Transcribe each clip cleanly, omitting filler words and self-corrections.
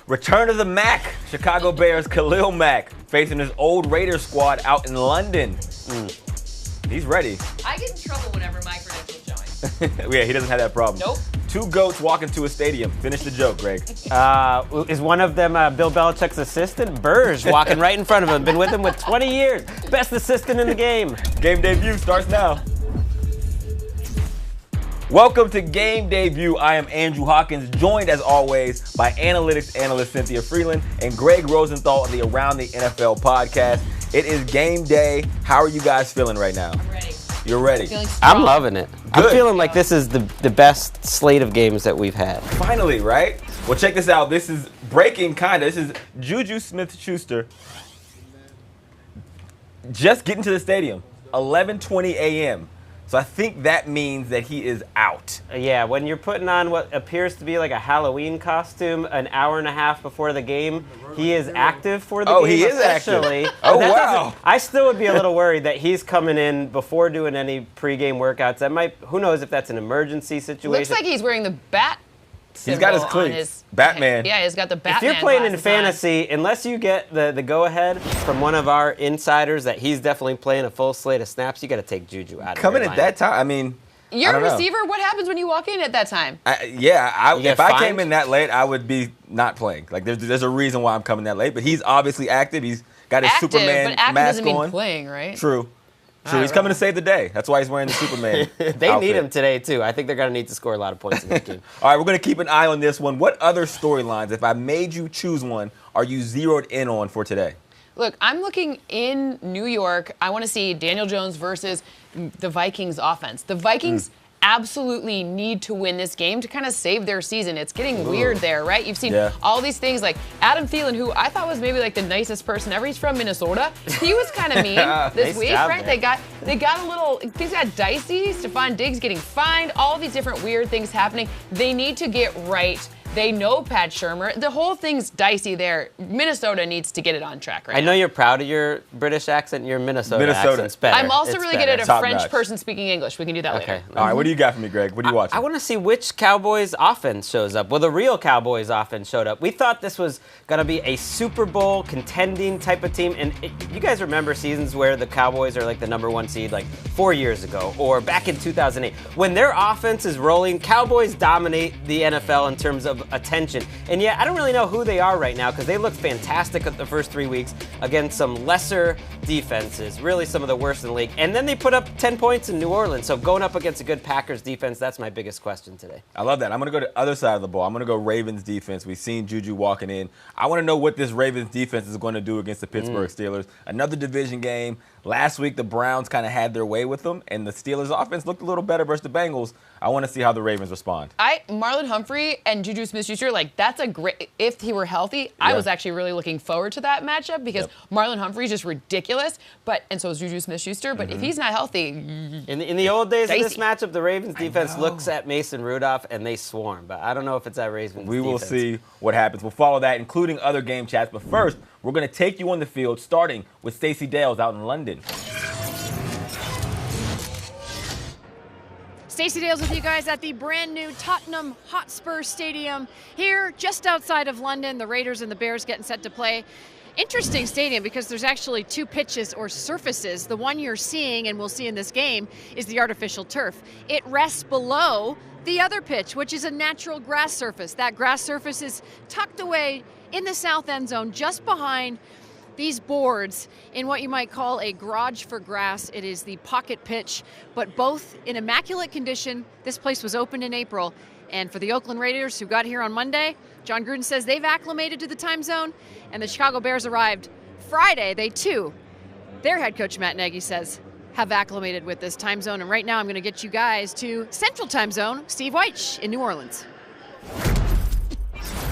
Return to the Mac. Chicago Bears Khalil Mack facing his old Raiders squad out in London. He's ready. I get in trouble whenever my credentials join. Yeah, he doesn't have that problem. Nope. Two goats walk into a stadium. Finish the joke, Greg. Is one of them Bill Belichick's assistant? Burge walking right in front of him. Been with him with 20 years. Best assistant in the game. Game debut starts now. Welcome to Game Debut. I am Andrew Hopkins, joined as always by analytics analyst Cynthia Freeland and Greg Rosenthal of the Around the NFL podcast. It is game day. How are you guys feeling right now? I'm ready. You're ready. I'm loving it. Good. I'm feeling like this is the best slate of games that we've had. Finally, right? Well, check this out. This is breaking kinda. This is Juju Smith-Schuster just getting to the stadium, 11:20 a.m. So I think that means that he is out. Yeah, when you're putting on what appears to be like a Halloween costume an hour and a half before the game, he is active for the game. Oh, he is active. Officially. Oh, That wow. doesn't- I still would be a little worried that he's coming in before doing any pregame workouts. That might, who knows if that's an emergency situation. Looks like he's wearing the bat He's got his symbol on cleats. Batman. Yeah, he's got the If Batman. you're playing in glasses on. fantasy, unless you get the go-ahead from one of our insiders that he's definitely playing a full slate of snaps, you got to take Juju out of Coming your at lineup. that time, I mean, You're I a don't know. receiver. What happens when you walk in at that time? You get If I came fined? in that late, I would be not playing. Like there's a reason why I'm coming that late. But he's obviously active. He's got his Active, Superman but active mask doesn't mean on. playing, right? True. He's right. coming to save the day. That's why he's wearing the Superman. They outfit. need him today, too. I think they're going to need to score a lot of points in this game. All right, we're going to keep an eye on this one. What other storylines, if I made you choose one, are you zeroed in on for today? Look, I'm looking in New York. I want to see Daniel Jones versus the Vikings offense. The Vikings absolutely need to win this game to kind of save their season. It's getting weird there, right? You've seen all these things like Adam Thielen, who I thought was maybe like the nicest person ever. He's from Minnesota. He was kind of mean this Nice week, job right? there. They got a little, things got dicey. Stephon Diggs getting fined, all these different weird things happening. They need to get right. They know Pat Shurmur. The whole thing's dicey there. Minnesota needs to get it on track right I now. know you're proud of your British accent. Your Minnesota accent's better. I'm also It's really better. good at a Top French notch. person speaking English. We can do that Okay. later. All right, what do you got for me, Greg? What are you watching? I want to see which Cowboys offense shows up. Well, the real Cowboys offense showed up. We thought this was going to be a Super Bowl contending type of team. And you guys remember seasons where the Cowboys are like the number one seed like 4 years ago or back in 2008. When their offense is rolling, Cowboys dominate the NFL in terms of attention. And yet, I don't really know who they are right now because they looked fantastic at the first 3 weeks against some lesser defenses, really some of the worst in the league. And then they put up 10 points in New Orleans. So going up against a good Packers defense, that's my biggest question today. I love that. I'm going to go to the other side of the ball. I'm going to go Ravens defense. We've seen Juju walking in. I want to know what this Ravens defense is going to do against the Pittsburgh Steelers. Another division game. Last week, the Browns kind of had their way with them, and the Steelers offense looked a little better versus the Bengals. I want to see how the Ravens respond. Marlon Humphrey and Juju Smith-Schuster, like, that's a great, if he were healthy, I was actually really looking forward to that matchup because Marlon Humphrey is just ridiculous, and so is Juju Smith-Schuster, but if he's not healthy, in the old days of this matchup, the Ravens defense looks at Mason Rudolph and they swarm, but I don't know if it's that Ravens We will defense. see what happens. We'll follow that, including other game chats, but first, we're going to take you on the field, starting with Stacey Dales out in London. Stacey Dales with you guys at the brand new Tottenham Hotspur Stadium here just outside of London. The Raiders and the Bears getting set to play. Interesting stadium because there's actually two pitches or surfaces. The one you're seeing and we'll see in this game is the artificial turf. It rests below the other pitch, which is a natural grass surface. That grass surface is tucked away in the south end zone just behind these boards in what you might call a garage for grass. It is the pocket pitch, but both in immaculate condition. This place was opened in April. And for the Oakland Raiders who got here on Monday, John Gruden says they've acclimated to the time zone, and the Chicago Bears arrived Friday. They too, their head coach Matt Nagy says, have acclimated with this time zone. And right now I'm going to get you guys to Central Time Zone, Steve Wyche in New Orleans.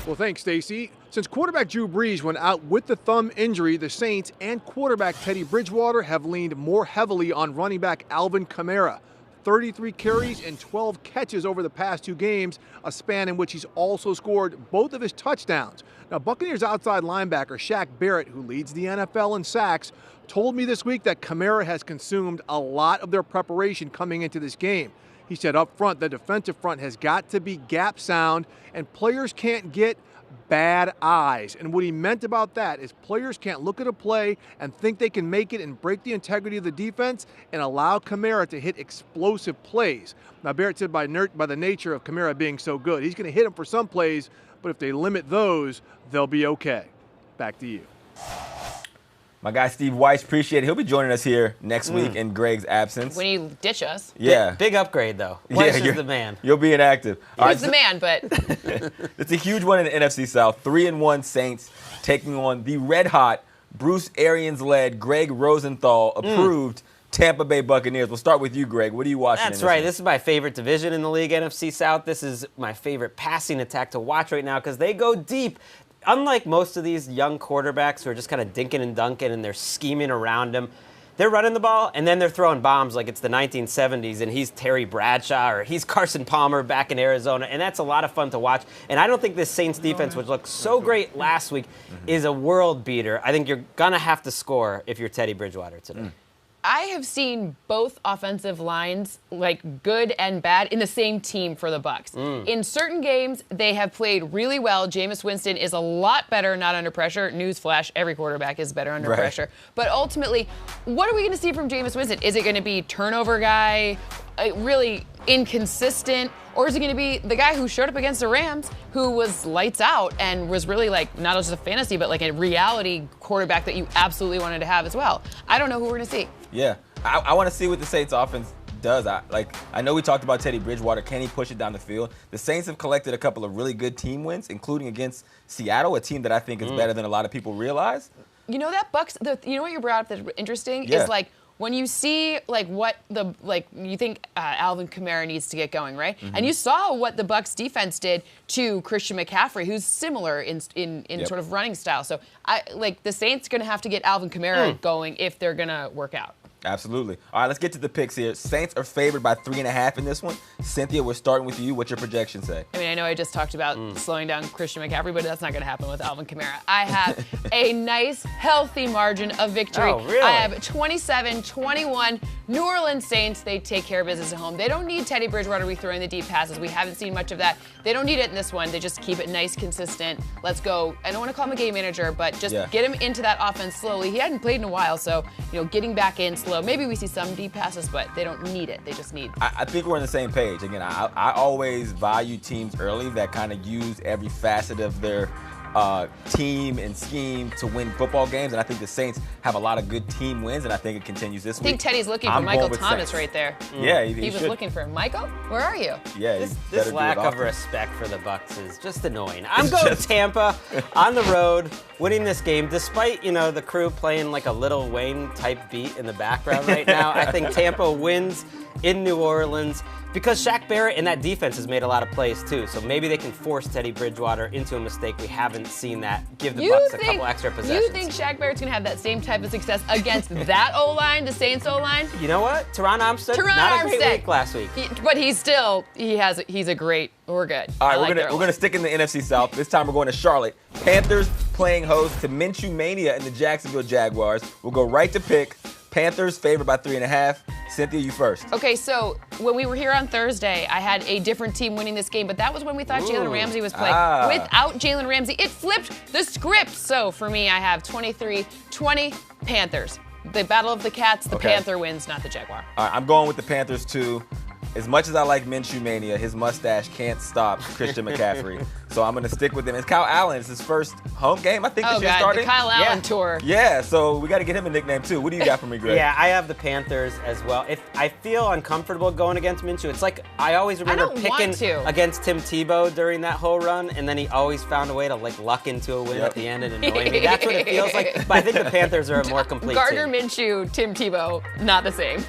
Well, thanks, Stacey. Since quarterback Drew Brees went out with the thumb injury, the Saints and quarterback Teddy Bridgewater have leaned more heavily on running back Alvin Kamara. 33 carries and 12 catches over the past two games, a span in which he's also scored both of his touchdowns. Now, Buccaneers outside linebacker Shaq Barrett, who leads the NFL in sacks, told me this week that Kamara has consumed a lot of their preparation coming into this game. He said up front, the defensive front has got to be gap sound, and players can't get bad eyes. And what he meant about that is players can't look at a play and think they can make it and break the integrity of the defense and allow Kamara to hit explosive plays. Now, Barrett said by the nature of Kamara being so good, he's going to hit him for some plays, but if they limit those, they'll be okay. Back to you. My guy Steve Wyche, appreciate it. He'll be joining us here next week in Greg's absence. when you ditch us, Yeah. Big upgrade, though. Wyche is the man. You'll be inactive. he's the man, but It's a huge one in the NFC South. 3-1 Saints taking on the red-hot, Bruce Arians-led, Greg Rosenthal approved Tampa Bay Buccaneers. We'll start with you, Greg. What are you watching? That's right. This is my favorite division in the league, NFC South. This is my favorite passing attack to watch right now because they go deep. Unlike most of these young quarterbacks who are just kind of dinking and dunking and they're scheming around him, they're running the ball and then they're throwing bombs like it's the 1970s and he's Terry Bradshaw or he's Carson Palmer back in Arizona, and that's a lot of fun to watch. And I don't think this Saints defense, which looked so great last week, is a world beater. I think you're going to have to score if you're Teddy Bridgewater today. I have seen both offensive lines, like good and bad, in the same team for the Bucs. In certain games, they have played really well. Jameis Winston is a lot better not under pressure. Newsflash, every quarterback is better under pressure. But ultimately, what are we going to see from Jameis Winston? Is it going to be turnover guy, really inconsistent, or is it going to be the guy who showed up against the Rams, who was lights out and was really like not just a fantasy, but like a reality quarterback that you absolutely wanted to have as well? I don't know who we're going to see. Yeah, I want to see what the Saints offense does. I know we talked about Teddy Bridgewater. Can he push it down the field? The Saints have collected a couple of really good team wins, including against Seattle, a team that I think is better than a lot of people realize. You know that Bucks. You know what you brought up that's interesting Yeah. is like when you see like what the you think Alvin Kamara needs to get going, right? And you saw what the Bucks defense did to Christian McCaffrey, who's similar in sort of running style. So the Saints going to have to get Alvin Kamara going if they're going to work out. Absolutely. All right, let's get to the picks here. Saints are favored by 3.5 in this one. Cynthia, we're starting with you. What's your projection say? I mean, I know I just talked about slowing down Christian McCaffrey, but that's not going to happen with Alvin Kamara. I have a nice, healthy margin of victory. Oh, really? I have 27-21. New Orleans Saints, they take care of business at home. They don't need Teddy Bridgewater to be throwing the deep passes. We haven't seen much of that. They don't need it in this one. They just keep it nice, consistent. Let's go. I don't want to call him a game manager, but just get him into that offense slowly. He hadn't played in a while, so getting back in slow. Maybe we see some deep passes, but they don't need it. They just need. I think we're on the same page. Again, I always value teams early that kind of use every facet of their team and scheme to win football games, and I think the Saints have a lot of good team wins, and I think it continues this week. I think Teddy's looking for Michael Thomas right there. Yeah, he was looking for him. Michael, where are you? Yeah, this lack of respect for the Bucs is just annoying. I'm going Tampa on the road, winning this game, despite the crew playing like a Lil Wayne type beat in the background right now. I think Tampa wins in New Orleans. Because Shaq Barrett and that defense has made a lot of plays too, so maybe they can force Teddy Bridgewater into a mistake. We haven't seen that. Give the Bucs a couple extra possessions. You think Shaq Barrett's going to have that same type of success against that O-line, the Saints O-line? You know what? Teron Armstead, not a great week last week. But he's a great, we're good. All right, we're gonna stick in the NFC South. This time we're going to Charlotte. Panthers playing host to Minshew Mania and the Jacksonville Jaguars. We'll go right to pick. Panthers favored by 3.5. Cynthia, you first. Okay, so when we were here on Thursday, I had a different team winning this game, but that was when we thought Jalen Ramsey was playing. Without Jalen Ramsey, it flipped the script. So for me, I have 23-20 Panthers. The battle of the cats, the Panther wins, not the Jaguar. All right, I'm going with the Panthers too. As much as I like Minshew Mania, his mustache can't stop Christian McCaffrey. So I'm going to stick with him. It's Kyle Allen. It's his first home game, I think, this year starting. The Kyle Allen tour. Yeah, so we got to get him a nickname too. What do you got for me, Greg? Yeah, I have the Panthers as well. If I feel uncomfortable going against Minshew, it's like I always remember picking against Tim Tebow during that whole run, and then he always found a way to luck into a win at the end and annoy me. That's what it feels like. But I think the Panthers are a more complete Gardner team. Minshew, Tim Tebow, not the same.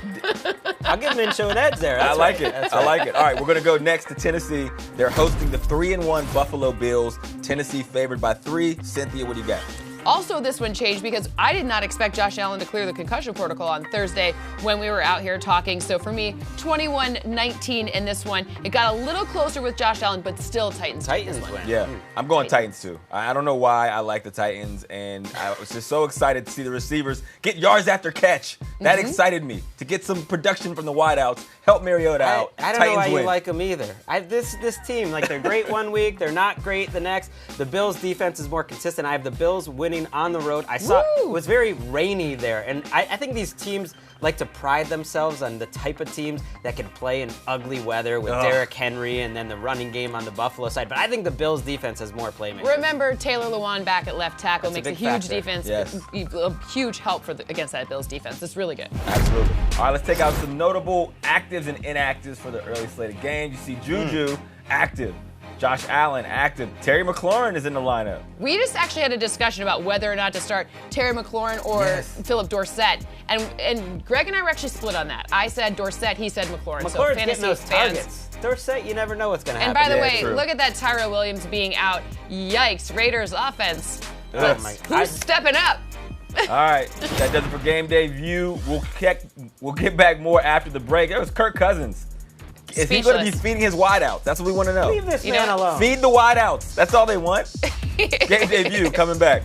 I'll give Minshew an edge there. I like it. I like it. All right, we're going to go next to Tennessee. They're hosting the 3-1 Buffalo Bills. Tennessee favored by 3. Cynthia, what do you got? Also, this one changed because I did not expect Josh Allen to clear the concussion protocol on Thursday when we were out here talking. So for me, 21-19 in this one. It got a little closer with Josh Allen, but still Titans win. Yeah, I'm going Titans too. I don't know why I like the Titans, and I was just so excited to see the receivers get yards after catch. That excited me. To get some production from the wideouts, help Mariota out. I don't know why you like them either. This team, they're great one week, they're not great the next. The Bills' defense is more consistent. I have the Bills winning on the road. I saw it was very rainy there, and I think these teams like to pride themselves on the type of teams that can play in ugly weather with Derrick Henry and then the running game on the Buffalo side. But I think the Bills' defense has more playmakers. Remember Taylor Lewan back at left tackle makes a huge defense, yes. a huge help against that Bills defense. It's really good. Absolutely. All right, let's take out some notable actives and inactives for the early slate of games. You see Juju active. Josh Allen active. Terry McLaurin is in the lineup. We just actually had a discussion about whether or not to start Terry McLaurin or Philip Dorsett, and Greg and I were actually split on that. I said Dorsett, he said McLaurin. McLaurin's getting those targets. Dorsett, you never know what's going to happen. And by the way, look at that Tyrell Williams being out. Yikes, Raiders offense. Who's stepping up? All right, that does it for Game Day View. We'll get back more after the break. It was Kirk Cousins. Is he going to be feeding his wideouts? That's what we want to know. Leave this man alone. Feed the wideouts. That's all they want. Game Day View coming back.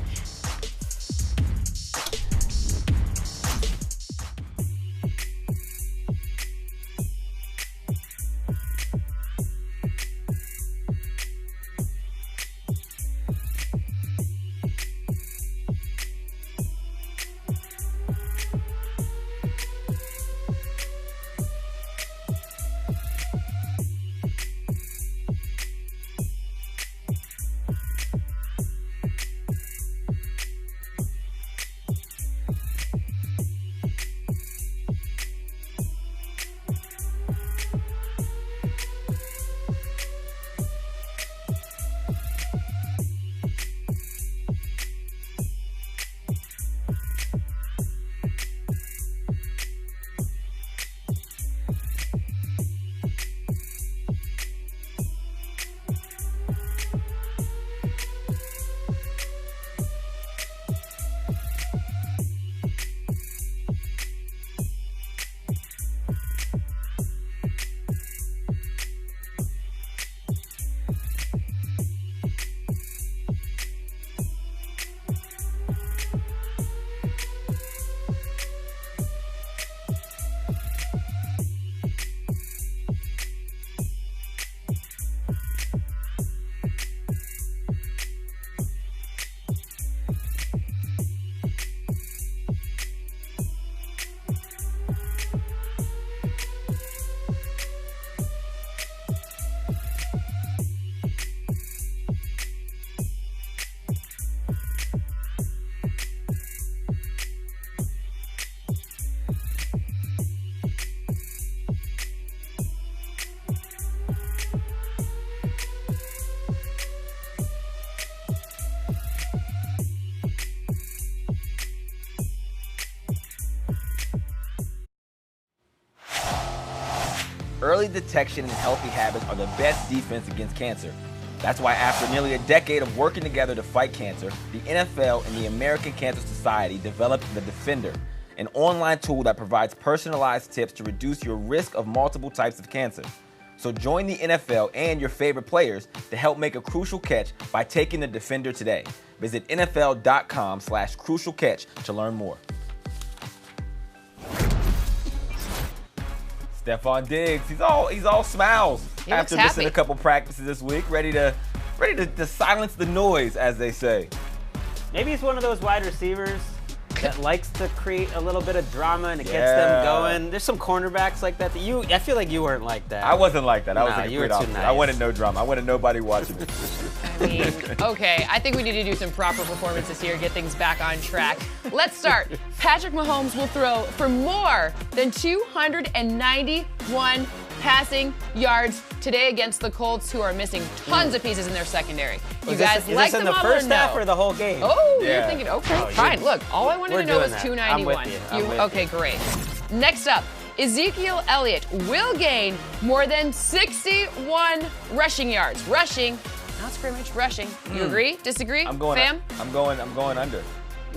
early detection and healthy habits are the best defense against cancer. That's why after nearly a decade of working together to fight cancer, the NFL and the American Cancer Society developed the Defender, an online tool that provides personalized tips to reduce your risk of multiple types of cancer. So join the NFL and your favorite players to help make a crucial catch by taking the Defender today. Visit NFL.com/crucial catch to learn more. Stephon Diggs, he's all smiles after missing a couple practices this week, ready to silence the noise, as they say. Maybe he's one of those wide receivers that likes to create a little bit of drama and it gets them going. There's some cornerbacks like that. I feel like you weren't like that. I wasn't like that. I was No, like you were too nice. I wanted no drama. I wanted nobody watching me. I mean, okay, I think we need to do some proper performances here, get things back on track. Let's start. Patrick Mahomes will throw for more than 291 passing yards today against the Colts, who are missing tons of pieces in their secondary. You guys like them in the first half or the whole game? Oh, Yeah. you're thinking, okay, fine. Look, all I wanted to know was doing that. 291. I'm with you. Okay, great. Next up, Ezekiel Elliott will gain more than 61 rushing yards. Rushing, not scrimmage, rushing. You agree? Disagree? I'm going under.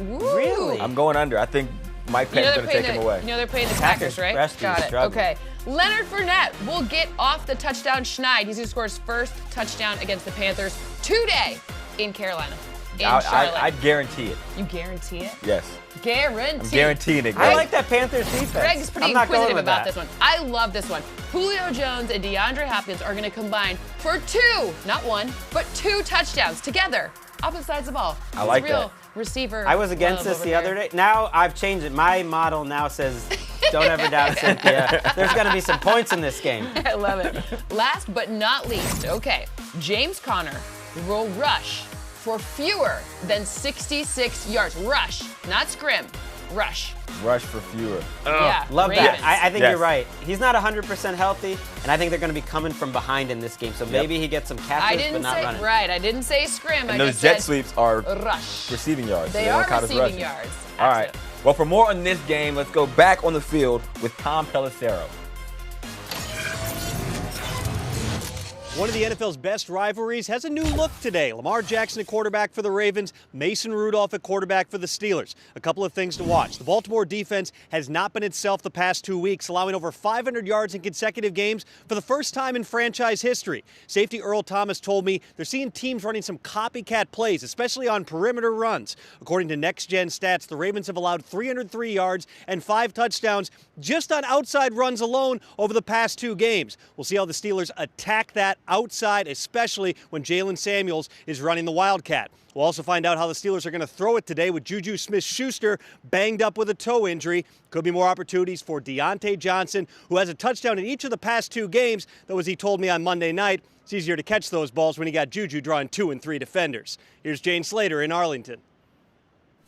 Ooh. Really? I'm going under. I think Mike Penn's going to take him away. You know they're playing the Packers, right? Got it. struggle. Okay. Leonard Fournette will get off the touchdown schneid. He's going to score his first touchdown against the Panthers today in Carolina. Charlotte. I'd guarantee it. You guarantee it? Yes. Guarantee. I'm guaranteeing it, Greg. I like that Panthers defense. Greg's pretty I'm not going inquisitive with about that. this one. I love this one. Julio Jones and Deandre Hopkins are going to combine for 2, not 1, but 2 touchdowns together. Opposite sides of the ball. I like It's real that. receiver. I was against love this over the there. other day. Now I've changed it. My model now says, don't ever doubt Cynthia. There's going to be some points in this game. I love it. Last but not least, okay, James Conner will rush for fewer than 66 yards. Rush, not scrim. Rush. Rush for fewer. Yeah, Love Ravens. that. I think Yes. you're right. He's not 100% healthy, and I think they're going to be coming from behind in this game. So maybe he gets some I catches, didn't but not say running. right. I didn't say scrim. I And those just jet said sweeps are rush. receiving yards. so They don't are count as receiving rushing. yards. All right. Absolutely. Well, for more on this game, let's go back on the field with Tom Pelissero. One of the NFL's best rivalries has a new look today. Lamar Jackson at quarterback for the Ravens, Mason Rudolph at quarterback for the Steelers. A couple of things to watch. The Baltimore defense has not been itself the past 2 weeks, allowing over 500 yards in consecutive games for the first time in franchise history. Safety Earl Thomas told me they're seeing teams running some copycat plays, especially on perimeter runs. According to Next Gen Stats, the Ravens have allowed 303 yards and 5 touchdowns just on outside runs alone over the past 2 games. We'll see how the Steelers attack that outside, especially when Jalen Samuels is running the Wildcat. We'll also find out how the Steelers are going to throw it today with Juju Smith-Schuster banged up with a toe injury. Could be more opportunities for Deontay Johnson, who has a touchdown in each of the past 2 games, though as he told me on Monday night, it's easier to catch those balls when you got Juju drawing 2 and 3 defenders. Here's Jane Slater in Arlington.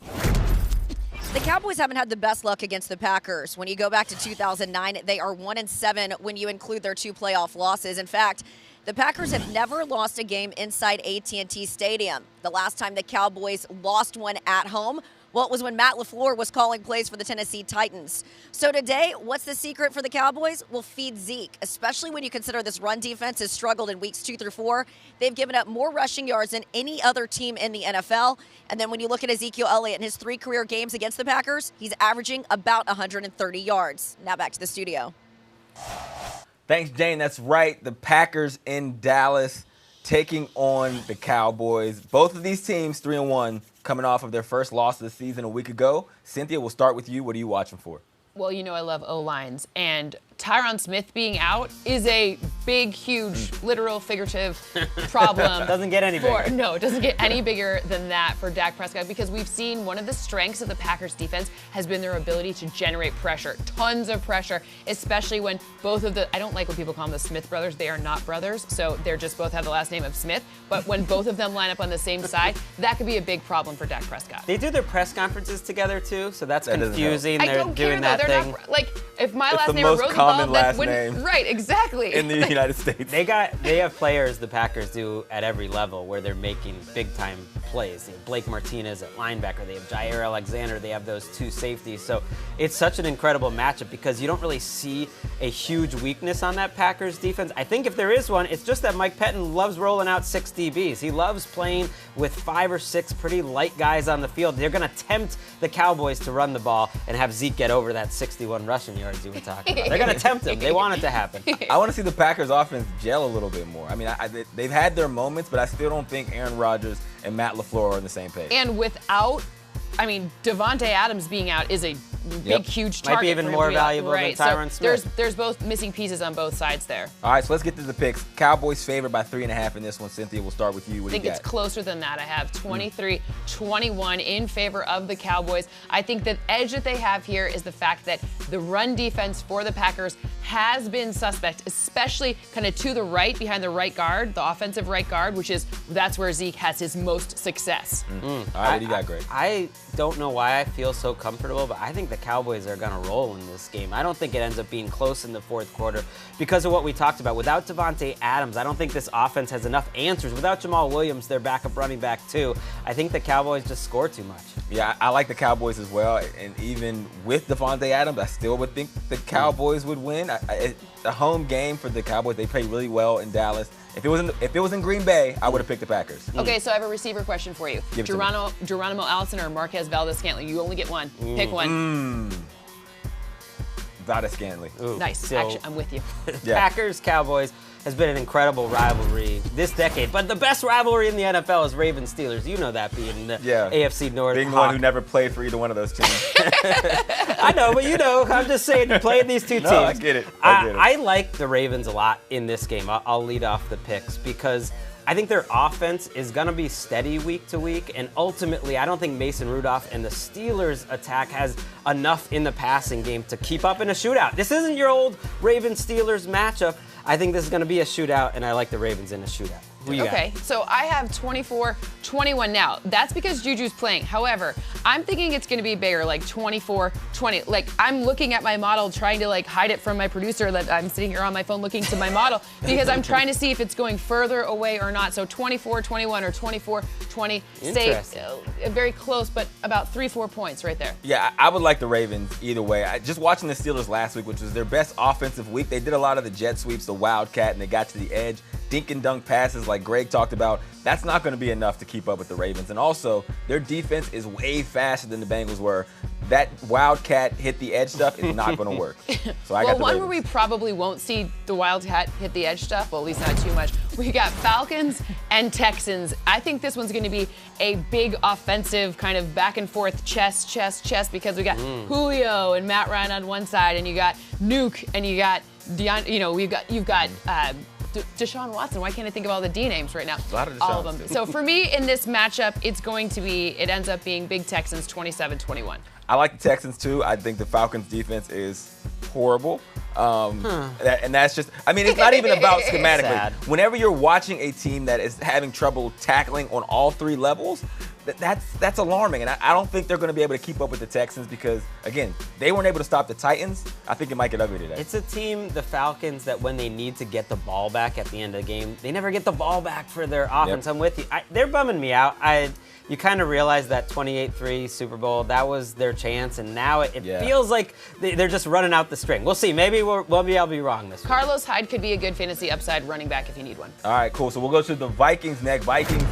The Cowboys haven't had the best luck against the Packers. When you go back to 2009, they are 1-7 when you include their 2 playoff losses. In fact, the Packers have never lost a game inside AT&T Stadium. The last time the Cowboys lost one at home, well, it was when Matt LaFleur was calling plays for the Tennessee Titans. So today, what's the secret for the Cowboys? Well, feed Zeke, especially when you consider this run defense has struggled in weeks 2 through 4. They've given up more rushing yards than any other team in the NFL. And then when you look at Ezekiel Elliott in his 3 career games against the Packers, he's averaging about 130 yards. Now back to the studio. Thanks, Jane. That's right. The Packers in Dallas taking on the Cowboys. Both of these teams 3-1, coming off of their first loss of the season a week ago. Cynthia, we'll start with you. What are you watching for? Well, you know I love O-lines, and Tyron Smith being out is a big, huge, literal, figurative problem. Doesn't get any bigger. No, it doesn't get any bigger than that for Dak Prescott, because we've seen one of the strengths of the Packers defense has been their ability to generate pressure, tons of pressure, especially when both of the, I don't like when people call them the Smith brothers, they are not brothers, so they're just both have the last name of Smith, but when both of them line up on the same side, that could be a big problem for Dak Prescott. They do their press conferences together too, so that's That doesn't confusing. I They're don't care doing though. that They're thing. not like if my It's last the name were most Rosenthal, common that last wouldn't name right exactly in the United States. They have players the Packers do at every level where they're making big time plays. They have Blake Martinez at linebacker. They have Jair Alexander. They have those 2 safeties. So it's such an incredible matchup because you don't really see a huge weakness on that Packers defense. I think if there is one, it's just that Mike Pettin loves rolling out 6 DBs. He loves playing with 5 or 6 pretty light guys on the field. They're going to tempt the Cowboys to run the ball and have Zeke get over that 61 rushing yards you were talking about. They're going to tempt him. They want it to happen. I want to see the Packers offense gel a little bit more. I mean, they've had their moments, but I still don't think Aaron Rodgers and Matt LaFleur are on the same page. And without, I mean, Devontae Adams being out is a big, huge target. Might be even for him more to be out. valuable than Tyron Smith. There's both missing pieces on both sides there. All right, so let's get to the picks. Cowboys favored by 3.5 in this one. Cynthia, we'll start with you. What I think do you it's got? closer than that. I have 23-21 in favor of the Cowboys. I think the edge that they have here is the fact that the run defense for the Packers has been suspect, especially kind of to the right, behind the right guard, the offensive right guard, that's where Zeke has his most success. All right, what do you got, Greg? I don't know why I feel so comfortable, but I think the Cowboys are going to roll in this game. I don't think it ends up being close in the fourth quarter because of what we talked about. Without Devontae Adams, I don't think this offense has enough answers. Without Jamal Williams, their backup running back too, I think the Cowboys just score too much. Yeah, I like the Cowboys as well, and even with Devontae Adams, I still would think the Cowboys would win. It's a home game for the Cowboys. They play really well in Dallas. If it was in Green Bay, I would have picked the Packers. Okay, so I have a receiver question for you. Geronimo Allison or Marquez Valdez-Scantling? You only get one. Pick one. Valdez-Scantling. Nice. So, actually, I'm with you. Yeah. Packers Cowboys has been an incredible rivalry this decade, but the best rivalry in the NFL is Ravens Steelers. You know that, being the AFC North. Being the one who never played for either one of those teams. I know, but you know, I'm just saying, you played these 2 teams. No, I get it. I like the Ravens a lot in this game. I'll lead off the picks because I think their offense is going to be steady week to week, and ultimately, I don't think Mason Rudolph and the Steelers' attack has enough in the passing game to keep up in a shootout. This isn't your old Ravens-Steelers matchup. I think this is going to be a shootout, and I like the Ravens in a shootout. Who you Okay, got? so I have 24-21 now. That's because Juju's playing. However, I'm thinking it's going to be bigger, like 24-20. Like, I'm looking at my model, trying to like hide it from my producer that I'm sitting here on my phone looking to my model because I'm trying to see if it's going further away or not. So 24-21 or 24-20. Stay very close, but about 3-4 points right there. Yeah, I would like the Ravens either way. Just watching the Steelers last week, which was their best offensive week, they did a lot of the jet sweeps, the wildcat, and they got to the edge. Dink and dunk passes like Greg talked about, that's not going to be enough to keep up with the Ravens. And also, their defense is way faster than the Bengals were. That wildcat hit the edge stuff is not going to work. So I got the one Ravens. where we probably won't see the wildcat hit the edge stuff, well, at least not too much. We got Falcons and Texans. I think this one's going to be a big offensive kind of back and forth chess because we got Julio and Matt Ryan on one side, and you got Nuke, and you got Deandre. You've got Deshaun Watson. Why can't I think of all the D names right now? A lot of Deshaun, all of them. So for me in this matchup, it ends up being big Texans 27-21. I like the Texans too. I think the Falcons defense is horrible. And that's just, I mean, it's not even about schematically. Sad. Whenever you're watching a team that is having trouble tackling on all 3 levels, that's alarming. And I don't think they're going to be able to keep up with the Texans because, again, they weren't able to stop the Titans. I think it might get ugly today. It's a team, the Falcons, that when they need to get the ball back at the end of the game, they never get the ball back for their offense. Yep. I'm with you. They're bumming me out. You kind of realize that 28-3 Super Bowl, that was their chance, and now it feels like they're just running out the string. We'll see. Maybe I'll be wrong this week. Carlos Hyde could be a good fantasy upside running back if you need one. All right, cool. So we'll go to the Vikings next. Vikings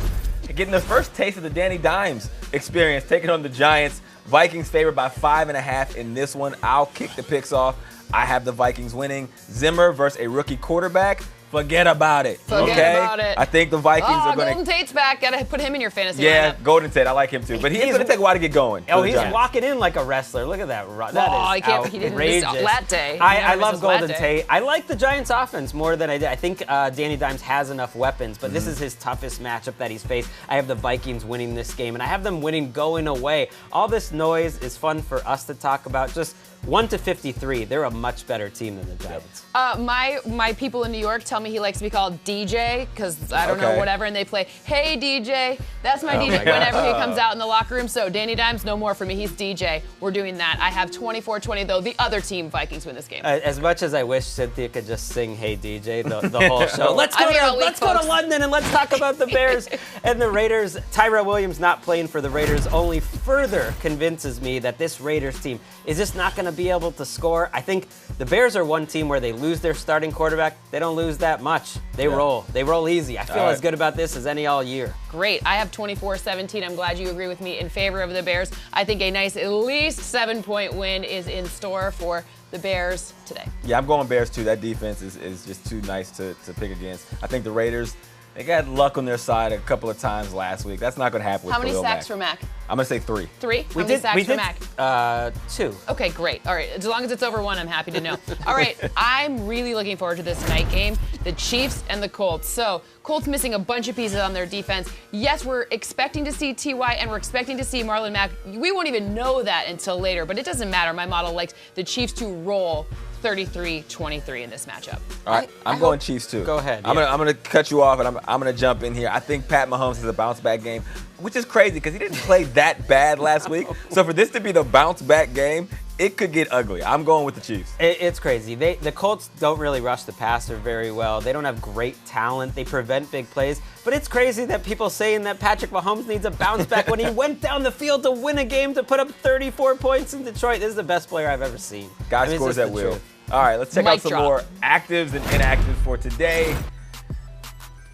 getting the first taste of the Danny Dimes experience, taking on the Giants. Vikings favored by 5.5 in this one. I'll kick the picks off. I have the Vikings winning. Zimmer versus a rookie quarterback. Forget about it. Forget about it. I think the Vikings are going to. Golden Tate's back. Got to put him in your fantasy lineup. Golden Tate. I like him too. But he's going to take a while to get going. Oh, he's walking in like a wrestler. Look at that. That is he didn't miss lat day. I love Golden Tate. I like the Giants offense more than I did. I think Danny Dimes has enough weapons, but this is his toughest matchup that he's faced. I have the Vikings winning this game, and I have them winning going away. All this noise is fun for us to talk about. Just 1-53, they're a much better team than the Giants. My people in New York tell me he likes to be called DJ because I don't know, whatever, and they play, "Hey DJ." That's my DJ whenever he comes out in the locker room. So Danny Dimes, no more for me. He's DJ. We're doing that. I have 24-20 though. The other team, Vikings, win this game. As much as I wish Cynthia could just sing "Hey DJ" the whole show. Let's go to London and let's talk about the Bears and the Raiders. Tyrell Williams not playing for the Raiders only further convinces me that this Raiders team is just not going to be able to score. I think the Bears are one team where they lose their starting quarterback. They don't lose that much. They roll. They roll easy. I feel as good about this as any all year. Great. I have 24-17. I'm glad you agree with me in favor of the Bears. I think a nice, at least 7-point win is in store for the Bears today. Yeah, I'm going Bears too. That defense is just too nice to pick against. I think the Raiders, they got luck on their side a couple of times last week. That's not going to happen with How many Khalil sacks Mack. for Mack? I'm going to say 3. 3? How many sacks for Mack? 2. Okay, great. All right, as long as it's over 1, I'm happy to know. All right, I'm really looking forward to this night game, the Chiefs and the Colts. So, Colts missing a bunch of pieces on their defense. Yes, we're expecting to see T.Y. and we're expecting to see Marlon Mack. We won't even know that until later, but it doesn't matter. My model likes the Chiefs to roll 33-23 in this matchup. All right, I'm going Chiefs too. Go ahead. I'm gonna cut you off, and I'm gonna jump in here. I think Pat Mahomes has a bounce back game, which is crazy because he didn't play that bad last week. So for this to be the bounce back game, it could get ugly. I'm going with the Chiefs. It's crazy. The Colts don't really rush the passer very well. They don't have great talent. They prevent big plays. But it's crazy that people saying that Patrick Mahomes needs a bounce back when he went down the field to win a game to put up 34 points in Detroit. This is the best player I've ever seen. Guy scores at will. All right, let's check out some more actives and inactives for today.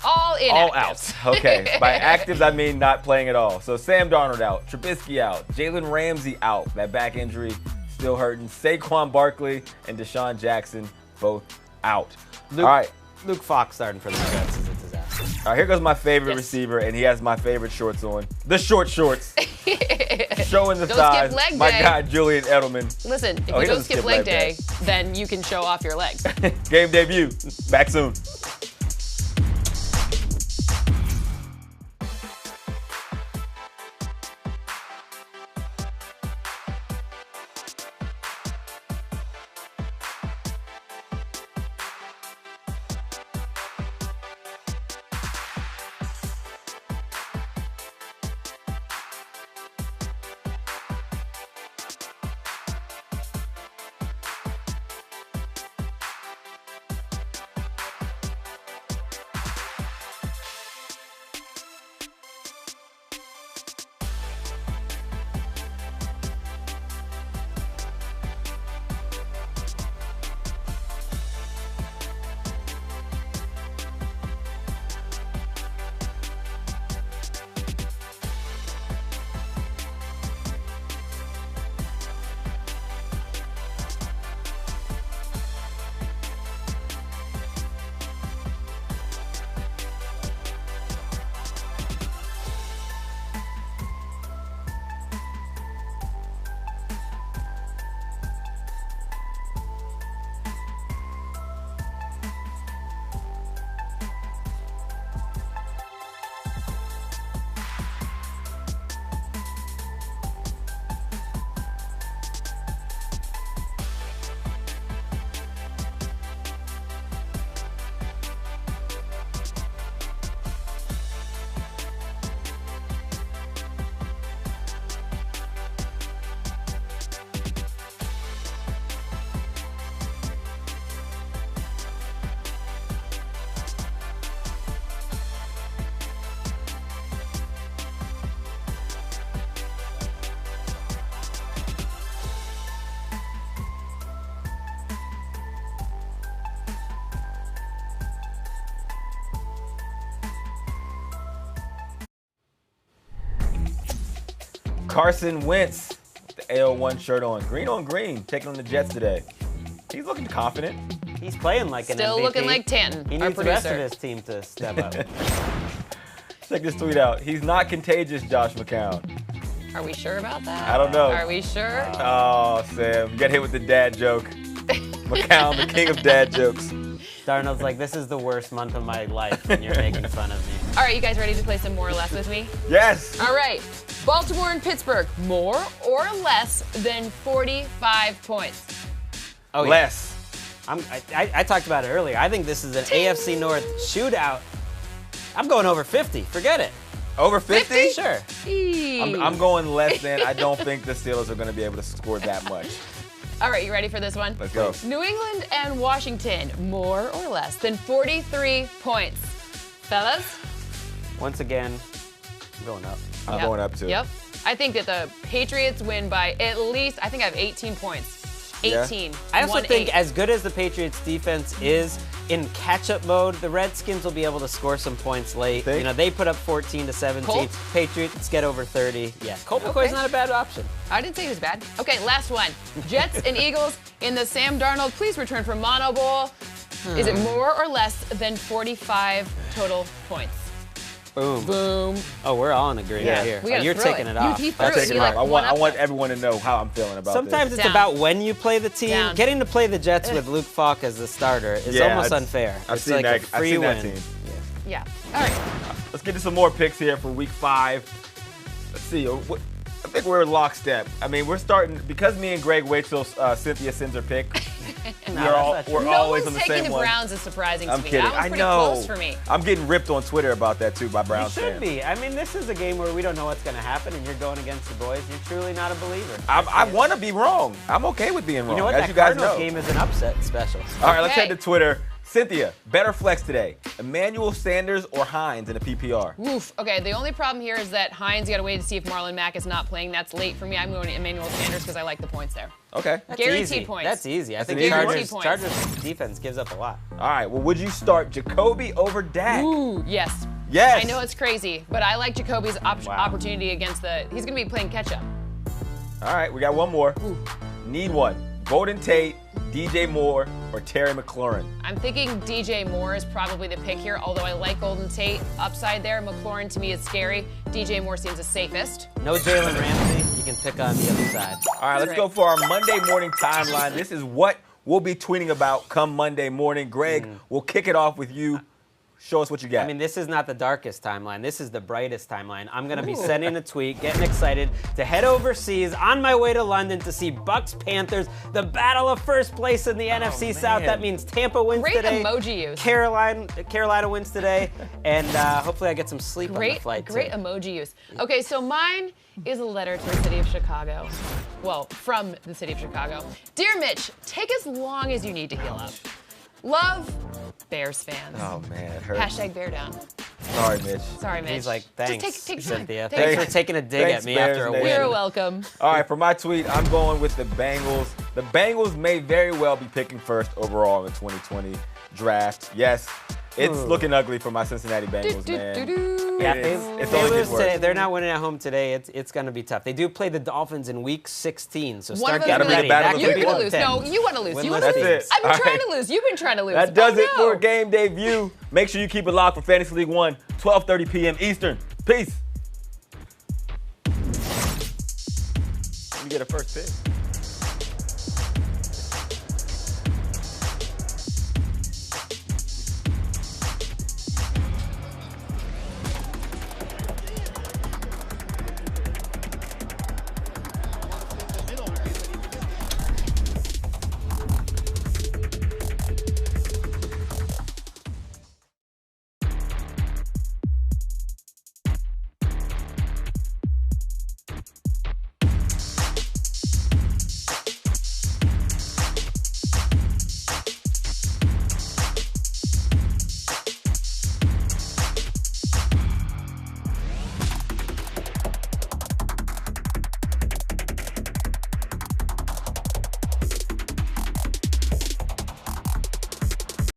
All inactives. All out. Okay. By actives, I mean not playing at all. So Sam Darnold out, Trubisky out, Jalen Ramsey out. That back injury still hurting. Saquon Barkley and Deshaun Jackson both out. All right. Luke Fox starting for the Jets is a disaster. All right, here goes my favorite receiver, and he has my favorite shorts on. The short shorts. Showing the Don't size. skip leg My day. guy, Julian Edelman. Listen, if he you don't doesn't skip leg day, then you can show off your legs. Game debut. Back soon. Carson Wentz, with the AO1 shirt on. Green on green, taking on the Jets today. He's looking confident. He's playing like an Still MVP. looking like Tanton, He our needs the rest of producer. his team to step up. Check this tweet out. He's not contagious, Josh McCown. Are we sure about that? I don't know. Are we sure? Oh, Sam, you got hit with the dad joke. McCown, the king of dad jokes. Darnold's like, this is the worst month of my life, and you're making fun of me. All right, you guys ready to play some more or less with me? Yes. All right. Baltimore and Pittsburgh, more or less than 45 points? Oh, yeah. Less. I talked about it earlier. I think this is an AFC North shootout. I'm going over 50. Forget it. Over 50? Sure. I'm going less than. I don't think the Steelers are going to be able to score that much. All right, you ready for this one? Let's go. New England and Washington, more or less than 43 points. Fellas? Once again, I'm going up. I'm going up too. Yep. I think that the Patriots win by at least, I think I have 18 points. 18. Yeah. I also 1-8. think as good as the Patriots defense is, in catch-up mode, the Redskins will be able to score some points late. Think? You know, they put up 14 to 17. Colts? Patriots get over 30. Yeah, Colt McCoy's Okay. not a bad option. I didn't say he was bad. Okay, last one. Jets and Eagles in the Sam Darnold please return from Mono Bowl. Is it more or less than 45 total points? Boom. Boom. Oh, we're all in agreement Yeah. here. We gotta You're throw taking it. it off. He threw I'll it. take He it like off. I want up. everyone to know how I'm feeling about Sometimes this. it's Down. about when you play the team. Down. Getting to play the Jets with Luke Falk as the starter is Yeah, almost I've- unfair. I've It's seen like that. a I've free seen win. that team. Yeah. All right. Let's get to some more picks here for Week 5. Let's see. I think we're lockstep. I mean, we're starting because me and Greg wait till Cynthia sends her pick. that's We're No always one's on the taking same the one. Browns is surprising I'm to me. kidding. That was I pretty know. close for me. I'm getting ripped on Twitter about that too by You Browns should fans. be. I mean, this is a game where we don't know what's going to happen, and you're going against the boys. You're truly not a believer. I want to be wrong. I'm okay with being wrong. You know what? As That you guys Cardinals know. game is an upset special. All right, let's Okay. head to Twitter. Cynthia, better flex today. Emmanuel Sanders or Hines in a PPR? Oof. Okay, the only problem here is that Hines got to wait to see if Marlon Mack is not playing. That's late for me. I'm going to Emmanuel Sanders because I like the points there. Okay. That's Guaranteed easy. points. That's easy. I think an easy one. Chargers Guaranteed points. defense gives up a lot. All right. Well, would you start Jacoby over Dak? Ooh, yes. Yes. I know it's crazy, but I like Jacoby's opportunity against the. He's going to be playing catch up. All right. We got one more. Need one. Golden Tate, DJ Moore, or Terry McLaurin? I'm thinking DJ Moore is probably the pick here, although I like Golden Tate upside there. McLaurin to me is scary. DJ Moore seems the safest. No Jalen Ramsey. You can pick on the other side. All right, let's go for our Monday morning timeline. This is what we'll be tweeting about come Monday morning. Greg, we'll kick it off with you. Show us what you got. I mean, this is not the darkest timeline. This is the brightest timeline. I'm going to be sending a tweet, getting excited to head overseas on my way to London to see Bucks Panthers, the battle of first place in the NFC South. man. That means Tampa wins Great today. emoji use. Carolina wins today, and hopefully I get some sleep on the flight Great too. emoji use. Okay, so mine is a letter to the city of Chicago. Well, from the city of Chicago. Dear Mitch, take as long as you need to heal up. Love, Bears fans. oh, man, it hurts. Hashtag bear down. Sorry, Mitch. Sorry, Mitch. He's like, thanks, Just take time. Cynthia. Take Thanks time. for taking a dig Thanks, at me Bears after a Nation. win. You're welcome. All right, for my tweet, I'm going with the Bengals. The Bengals may very well be picking first overall in the 2020 draft. Yes, it's looking ugly for my Cincinnati Bengals, man. Yeah, It is. It's they only lose getting worse. today. They're not winning at home today. It's going to be tough. They do play the Dolphins in Week 16, so One start of them's getting gonna ready. be the battle That of could the be You're Week gonna lose. 1-10. No, you want to lose. You want Winless to That's lose. it. I've been All trying right. to lose. You've been trying to lose. That does Oh, it no. for Game Day View. Make sure you keep it locked for Fantasy League 1, 12:30 p.m. Eastern. Peace. You get a first pick.